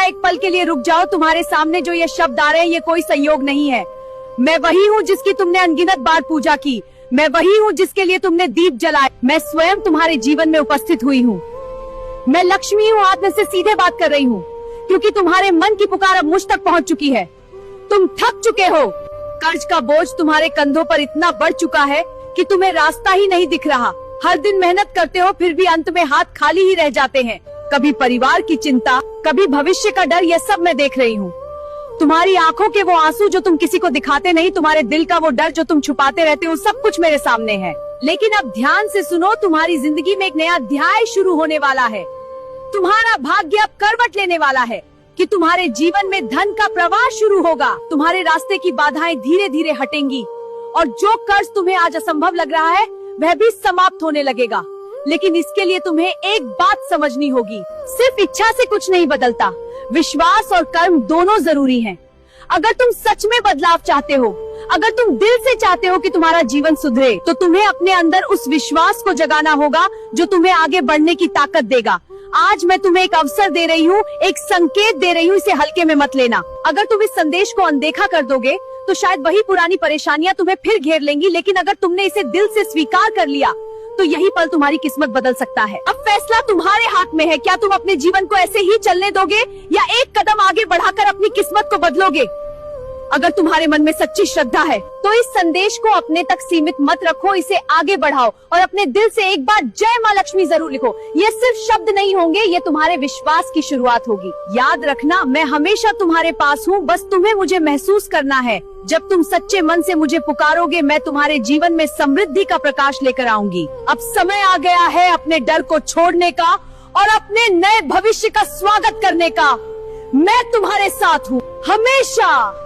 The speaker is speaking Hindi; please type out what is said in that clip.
एक पल के लिए रुक जाओ, तुम्हारे सामने जो ये शब्द आ रहे हैं ये कोई संयोग नहीं है। मैं वही हूँ जिसकी तुमने अनगिनत बार पूजा की, मैं वही हूँ जिसके लिए तुमने दीप जलाए। मैं स्वयं तुम्हारे जीवन में उपस्थित हुई हूँ। मैं लक्ष्मी हूँ, आत्मा से सीधे बात कर रही हूँ, क्योंकि तुम्हारे मन की पुकार अब मुझ तक पहुँच चुकी है। तुम थक चुके हो, कर्ज का बोझ तुम्हारे कंधों पर इतना बढ़ चुका है कि तुम्हें रास्ता ही नहीं दिख रहा। हर दिन मेहनत करते हो, फिर भी अंत में हाथ खाली ही रह जाते हैं। कभी परिवार की चिंता, कभी भविष्य का डर, ये सब मैं देख रही हूँ। तुम्हारी आंखों के वो आंसू जो तुम किसी को दिखाते नहीं, तुम्हारे दिल का वो डर जो तुम छुपाते रहते हो, सब कुछ मेरे सामने है। लेकिन अब ध्यान से सुनो, तुम्हारी जिंदगी में एक नया अध्याय शुरू होने वाला है। तुम्हारा भाग्य अब करवट लेने वाला है कि तुम्हारे जीवन में धन का प्रवाह शुरू होगा। तुम्हारे रास्ते की बाधाएं धीरे धीरे हटेंगी और जो कर्ज तुम्हें आज असंभव लग रहा है वह भी समाप्त होने लगेगा। लेकिन इसके लिए तुम्हें एक बात समझनी होगी, सिर्फ इच्छा से कुछ नहीं बदलता, विश्वास और कर्म दोनों जरूरी हैं। अगर तुम सच में बदलाव चाहते हो, अगर तुम दिल से चाहते हो कि तुम्हारा जीवन सुधरे, तो तुम्हें अपने अंदर उस विश्वास को जगाना होगा जो तुम्हें आगे बढ़ने की ताकत देगा। आज मैं तुम्हें एक अवसर दे रही हूँ, एक संकेत दे रही हूँ, इसे हल्के में मत लेना। अगर तुम इस संदेश को अनदेखा कर दोगे तो शायद वही पुरानी परेशानियां तुम्हें फिर घेर लेंगी, लेकिन अगर तुमने इसे दिल से स्वीकार कर लिया तो यही पल तुम्हारी किस्मत बदल सकता है। अब फैसला तुम्हारे हाथ में है, क्या तुम अपने जीवन को ऐसे ही चलने दोगे या एक कदम आगे बढ़ाकर अपनी किस्मत को बदलोगे। अगर तुम्हारे मन में सच्ची श्रद्धा है तो इस संदेश को अपने तक सीमित मत रखो, इसे आगे बढ़ाओ और अपने दिल से एक बार जय माँ लक्ष्मी जरूर लिखो। ये सिर्फ शब्द नहीं होंगे, ये तुम्हारे विश्वास की शुरुआत होगी। याद रखना, मैं हमेशा तुम्हारे पास हूँ, बस तुम्हें मुझे महसूस करना है। जब तुम सच्चे मन से मुझे पुकारोगे, मैं तुम्हारे जीवन में समृद्धि का प्रकाश लेकर आऊंगी। अब समय आ गया है अपने डर को छोड़ने का और अपने नए भविष्य का स्वागत करने का। मैं तुम्हारे साथ हूँ हमेशा।